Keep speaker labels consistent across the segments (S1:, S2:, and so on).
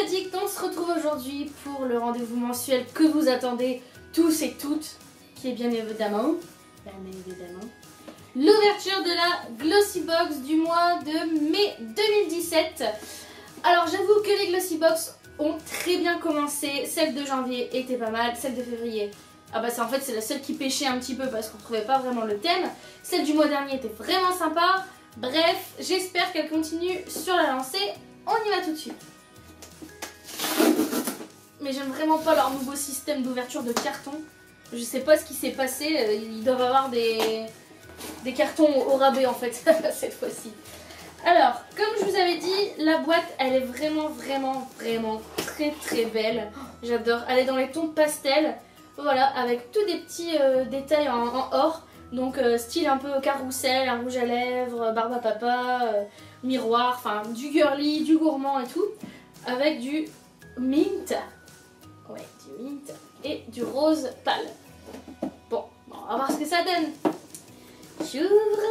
S1: Addict, on se retrouve aujourd'hui pour le rendez-vous mensuel que vous attendez tous et toutes, qui est bien évidemment l'ouverture de la Glossy Box du mois de mai 2017. Alors j'avoue que les Glossy Box ont très bien commencé, celle de janvier était pas mal, celle de février, ah bah en fait c'est la seule qui pêchait un petit peu parce qu'on trouvait pas vraiment le thème, celle du mois dernier était vraiment sympa, bref j'espère qu'elle continue sur la lancée, on y va tout de suite. Mais j'aime vraiment pas leur nouveau système d'ouverture de carton. Je sais pas ce qui s'est passé, ils doivent avoir des cartons au rabais en fait cette fois-ci. Alors, comme je vous avais dit, la boîte elle est vraiment très belle. J'adore, elle est dans les tons pastel, voilà, avec tous des petits détails en or. Donc style un peu carrousel, un rouge à lèvres, barbe à papa, miroir, enfin du girly, du gourmand et tout. Avec du mint. Ouais, du mint et du rose pâle. Bon, on va voir ce que ça donne. J'ouvre.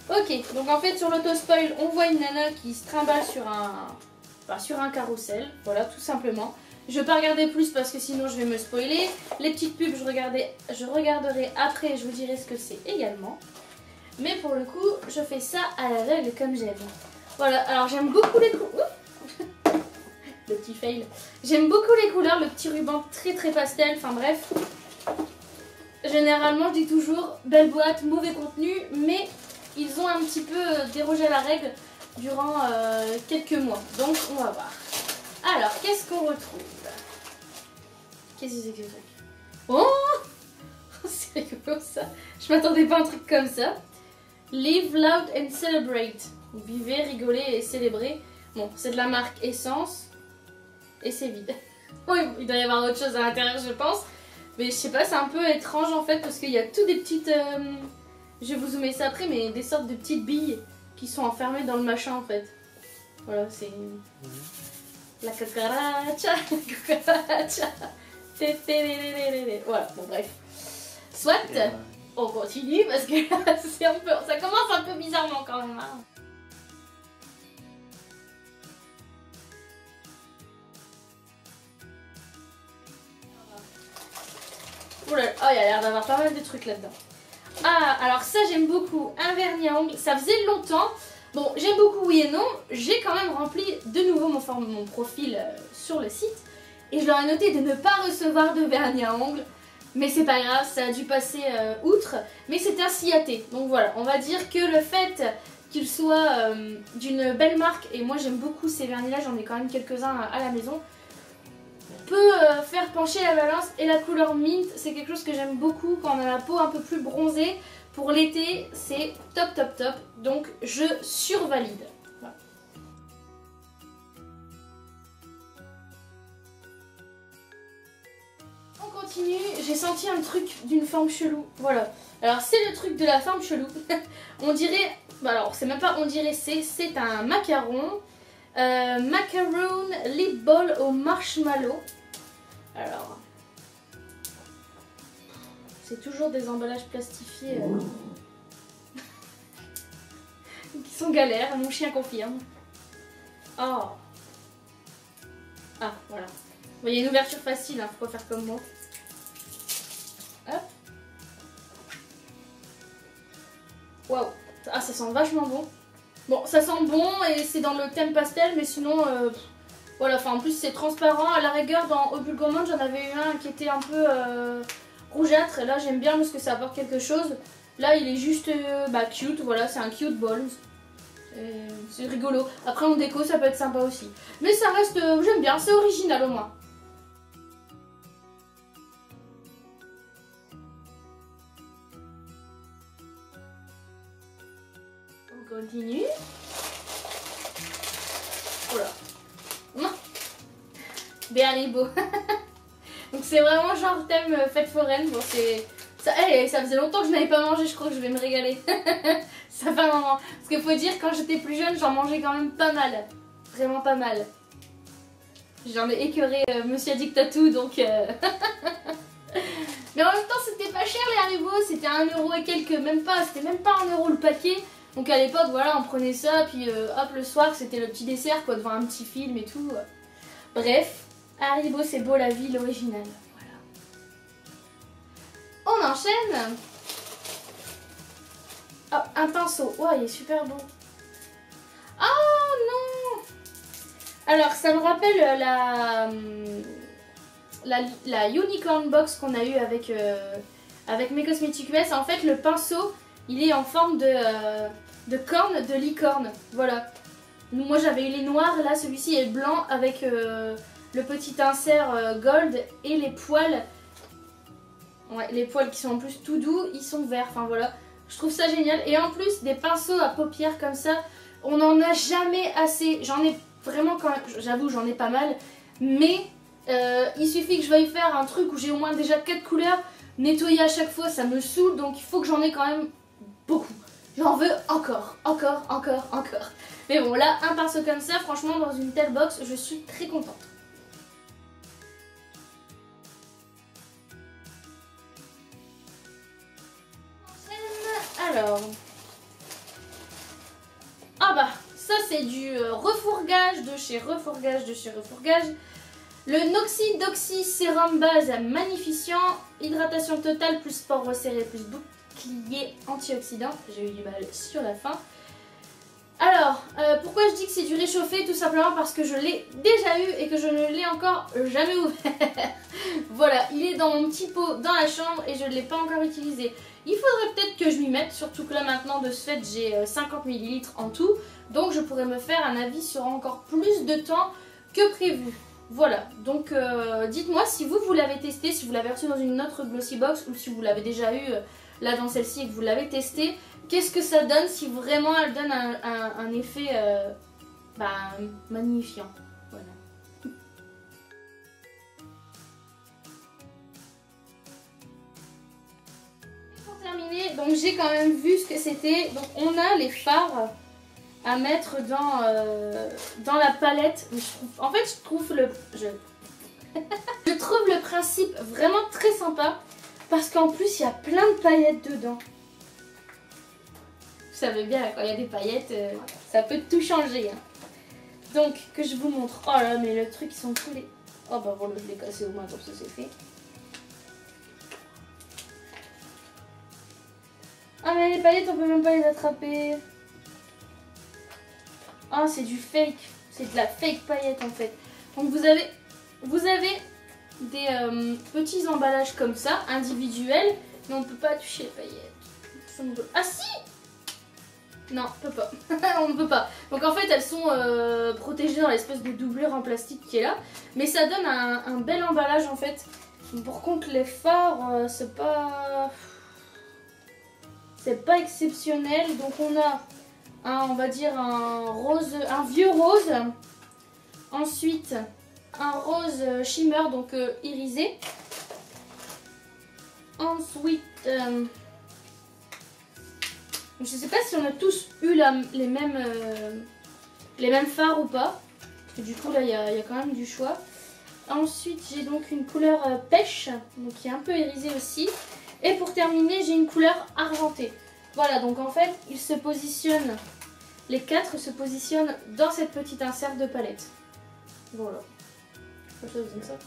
S1: Ok, donc en fait sur l'auto-spoil, on voit une nana qui se trimballe sur un carrousel. Voilà, tout simplement. Je ne vais pas regarder plus parce que sinon je vais me spoiler. Les petites pubs, je regarderai après et je vous dirai ce que c'est également. Mais pour le coup, je fais ça à l'aveugle comme j'aime. Voilà, alors j'aime beaucoup les couleurs. Le petit fail. J'aime beaucoup les couleurs, le petit ruban très pastel, enfin bref. Généralement, je dis toujours, belle boîte, mauvais contenu, mais ils ont un petit peu dérogé à la règle durant quelques mois. Donc, on va voir. Alors, qu'est-ce qu'on retrouve? Qu'est-ce que c'est que ça? Oh, c'est rigolo ça. Je m'attendais pas à un truc comme ça. Live loud and celebrate. Vivez, rigolez et célébrez. Bon, c'est de la marque Essence. Et c'est vide. Oui, il doit y avoir autre chose à l'intérieur, je pense. Mais je sais pas, c'est un peu étrange en fait, parce qu'il y a tout des petites... je vais vous zoomer ça après, mais des sortes de petites billes qui sont enfermées dans le machin en fait. Voilà, c'est... La cucaracha, la cucaracha. Voilà, bon bref. Soit, on continue parce que c'est un peu... ça commence un peu bizarrement quand même. Hein. Oula, oh, il y a l'air d'avoir pas mal de trucs là-dedans. Ah, alors ça j'aime beaucoup, un vernis à ongles, ça faisait longtemps. Bon, j'aime beaucoup oui et non, j'ai quand même rempli de nouveau mon profil sur le site. Et je leur ai noté de ne pas recevoir de vernis à ongles. Mais c'est pas grave, ça a dû passer outre. Mais c'est un Ciaté, donc voilà, on va dire que le fait qu'il soit d'une belle marque, et moi j'aime beaucoup ces vernis là, j'en ai quand même quelques-uns à la maison, peut faire pencher la balance. Et la couleur mint, c'est quelque chose que j'aime beaucoup quand on a la peau un peu plus bronzée. Pour l'été, c'est top. Donc je survalide. Voilà. On continue, j'ai senti un truc d'une forme chelou. Voilà. Alors c'est le truc de la forme chelou. On dirait, bah alors c'est même pas on dirait, c'est un macaron. Macaron lip ball au marshmallow. Alors, c'est toujours des emballages plastifiés qui sont galères, mon chien confirme. Oh. Ah, voilà. Bon, il y a une ouverture facile, hein, faut pas faire comme moi. Hop. Waouh. Ah, ça sent vachement bon. Bon, ça sent bon et c'est dans le thème pastel, mais sinon... voilà, enfin en plus c'est transparent. À la rigueur dans Au Bulle Gourmande j'en avais eu un qui était un peu rougeâtre. Là j'aime bien parce que ça apporte quelque chose. Là il est juste cute, voilà, c'est un cute ball. C'est rigolo. Après en déco ça peut être sympa aussi. Mais ça reste, j'aime bien, c'est original au moins. On continue. Voilà. Des Haribo. Donc c'est vraiment genre thème fête foraine. Bon c'est... Ça faisait longtemps que je n'avais pas mangé, je crois que je vais me régaler. Ça fait un moment. Parce qu'il faut dire quand j'étais plus jeune j'en mangeais quand même pas mal. Vraiment pas mal. J'en ai écœuré Monsieur Addict Tattoo donc... Mais en même temps c'était pas cher les Haribo, c'était 1 € et quelques, même pas, c'était même pas 1 € le paquet. Donc à l'époque, voilà, on prenait ça, puis hop, le soir, c'était le petit dessert, quoi, devant un petit film et tout. Bref, Haribo, c'est beau la vie, l'original. Voilà. On enchaîne. Oh, un pinceau. Oh, il est super beau. Oh non! Alors, ça me rappelle la Unicorn Box qu'on a eu avec mes Cosmetics US. En fait, le pinceau, il est en forme de corne de licorne. Voilà. Moi, j'avais eu les noirs. Là, celui-ci est blanc avec le petit insert gold et les poils. Ouais, les poils qui sont en plus tout doux, ils sont verts. Enfin, voilà. Je trouve ça génial. Et en plus, des pinceaux à paupières comme ça, on n'en a jamais assez. J'en ai vraiment quand même, j'avoue, j'en ai pas mal. Mais il suffit que je veuille faire un truc où j'ai au moins déjà 4 couleurs. Nettoyer à chaque fois, ça me saoule. Donc il faut que j'en ai quand même beaucoup. J'en veux encore. Mais bon, là, un pinceau comme ça, franchement, dans une telle box, je suis très contente. Alors, ah bah, ça c'est du refourgage de chez Refourgage. Le Noxidoxy Sérum Base Magnifiant, hydratation totale plus pores resserrés plus bouclier antioxydant. J'ai eu du mal sur la fin. Alors, pourquoi je dis que c'est du réchauffé? Tout simplement parce que je l'ai déjà eu et que je ne l'ai encore jamais ouvert. Voilà, il est dans mon petit pot dans la chambre et je ne l'ai pas encore utilisé. Il faudrait peut-être que je m'y mette, surtout que là maintenant de ce fait j'ai 50 ml en tout. Donc je pourrais me faire un avis sur encore plus de temps que prévu. Voilà, donc dites-moi si vous l'avez testé, si vous l'avez reçu dans une autre Glossy Box ou si vous l'avez déjà eu là dans celle-ci et que vous l'avez testé. Qu'est-ce que ça donne si vraiment elle donne un effet magnifiant. Voilà. Pour terminer, donc j'ai quand même vu ce que c'était. Donc on a les fards à mettre dans la palette. Mais je trouve je trouve le principe vraiment très sympa parce qu'en plus il y a plein de paillettes dedans. Vous savez bien, quand il y a des paillettes, ça peut tout changer. Hein. Donc, que je vous montre. Oh là, mais le truc, ils sont tous les... Oh bah voilà, je l'ai cassé au moins, comme ça c'est fait. Ah mais les paillettes, on peut même pas les attraper. Ah, c'est du fake. C'est de la fake paillette en fait. Donc vous avez des petits emballages comme ça, individuels, mais on ne peut pas toucher les paillettes. Ah si! Non, on peut pas. On ne peut pas. Donc en fait, elles sont protégées dans l'espèce de doublure en plastique qui est là. Mais ça donne un bel emballage en fait. Par contre, les fards, c'est pas exceptionnel. Donc on a on va dire un vieux rose. Ensuite, un rose shimmer, donc irisé. Ensuite... je sais pas si on a tous eu les mêmes fards ou pas. Parce que du coup là il y a quand même du choix. Ensuite j'ai donc une couleur pêche, donc qui est un peu irisée aussi. Et pour terminer j'ai une couleur argentée. Voilà, donc en fait ils se positionnent, les 4 se positionnent dans cette petite insert de palette. Voilà. Ça donne ça.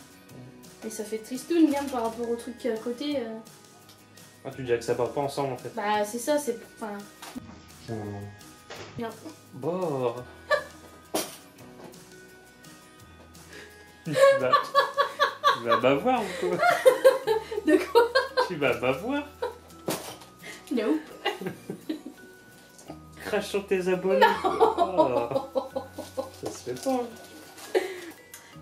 S1: Et ça fait tristoun bien par rapport au truc à côté.
S2: Ah, tu dirais que ça va pas ensemble en fait.
S1: Bah c'est ça, c'est... Enfin... Bien.
S2: Bon. Tu vas bavoir ou quoi?
S1: De quoi?
S2: Tu vas bavoir?
S1: Non.
S2: Crache sur tes abonnés. Oh. Ça se fait pas.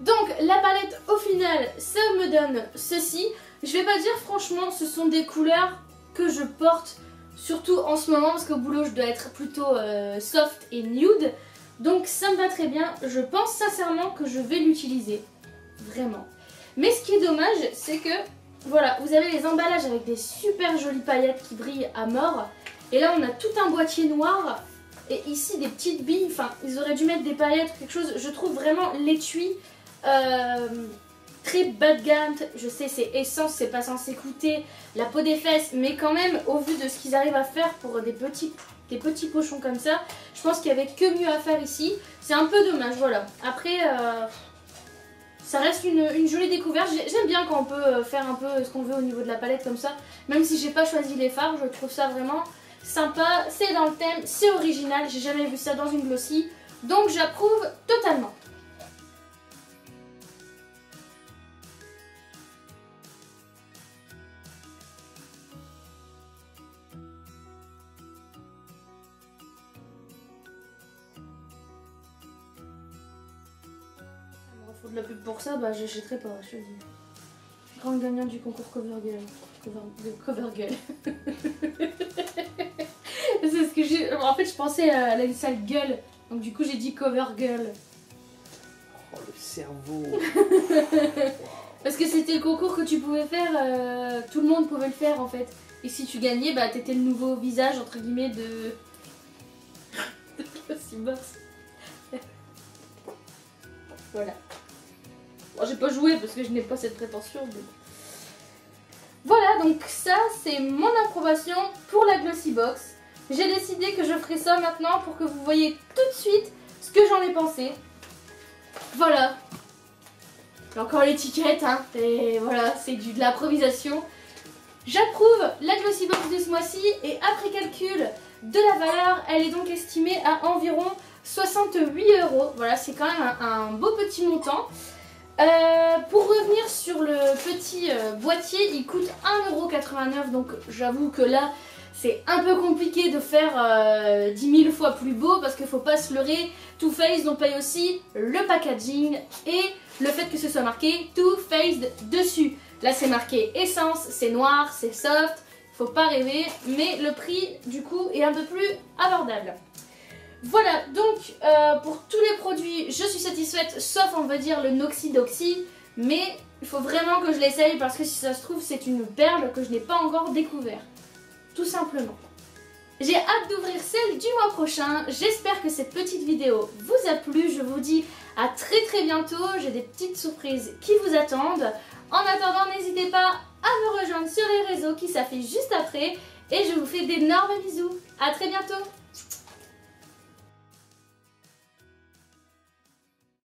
S1: Donc la palette au final, ça me donne ceci. Je vais pas dire franchement, ce sont des couleurs que je porte surtout en ce moment parce qu'au boulot je dois être plutôt soft et nude. Donc ça me va très bien. Je pense sincèrement que je vais l'utiliser. Vraiment. Mais ce qui est dommage, c'est que voilà, vous avez les emballages avec des super jolies paillettes qui brillent à mort. Et là on a tout un boîtier noir. Et ici des petites billes. Enfin, ils auraient dû mettre des paillettes ou quelque chose. Je trouve vraiment l'étui très bas de gamme. Je sais, c'est Essence, c'est pas censé coûter la peau des fesses, mais quand même au vu de ce qu'ils arrivent à faire pour des petits des petits pochons comme ça. Je pense qu'il n'y avait que mieux à faire ici. C'est un peu dommage, voilà. Après, ça reste une jolie découverte. J'aime bien quand on peut faire un peu ce qu'on veut au niveau de la palette comme ça. Même si j'ai pas choisi les fards, je trouve ça vraiment sympa. C'est dans le thème, c'est original. J'ai jamais vu ça dans une glossy. Donc j'approuve totalement. Faut de la pub pour ça, bah j'achèterai pas, je te dis. Grande gagnante du concours Covergirl. Covergirl. C'est ce que j'ai. En fait, je pensais à la sale gueule. Donc, du coup, j'ai dit Covergirl.
S2: Oh, le cerveau.
S1: Parce que c'était le concours que tu pouvais faire. Tout le monde pouvait le faire en fait. Et si tu gagnais, bah t'étais le nouveau visage entre guillemets de. de Glossy Box. Voilà. Bon, j'ai pas joué parce que je n'ai pas cette prétention. Mais... Voilà, donc ça c'est mon approbation pour la Glossy Box. J'ai décidé que je ferai ça maintenant pour que vous voyez tout de suite ce que j'en ai pensé. Voilà. Encore l'étiquette, hein. Et voilà, c'est de l'improvisation. J'approuve la Glossy Box de ce mois-ci et après calcul de la valeur, elle est donc estimée à environ 68 €. Voilà, c'est quand même un beau petit montant. Pour revenir sur le petit boîtier, il coûte 1,89 €. Donc j'avoue que là, c'est un peu compliqué de faire 10 000 fois plus beau parce qu'il ne faut pas se leurrer. Too Faced, on paye aussi le packaging et le fait que ce soit marqué Too Faced dessus. Là, c'est marqué Essence, c'est noir, c'est soft. Faut pas rêver, mais le prix du coup est un peu plus abordable. Voilà, donc pour tous les produits, je suis satisfaite, sauf on va dire le Noxy Doxy, mais il faut vraiment que je l'essaye parce que si ça se trouve, c'est une perle que je n'ai pas encore découvert. Tout simplement. J'ai hâte d'ouvrir celle du mois prochain. J'espère que cette petite vidéo vous a plu. Je vous dis à très bientôt. J'ai des petites surprises qui vous attendent. En attendant, n'hésitez pas à me rejoindre sur les réseaux qui s'affichent juste après. Et je vous fais d'énormes bisous. À très bientôt.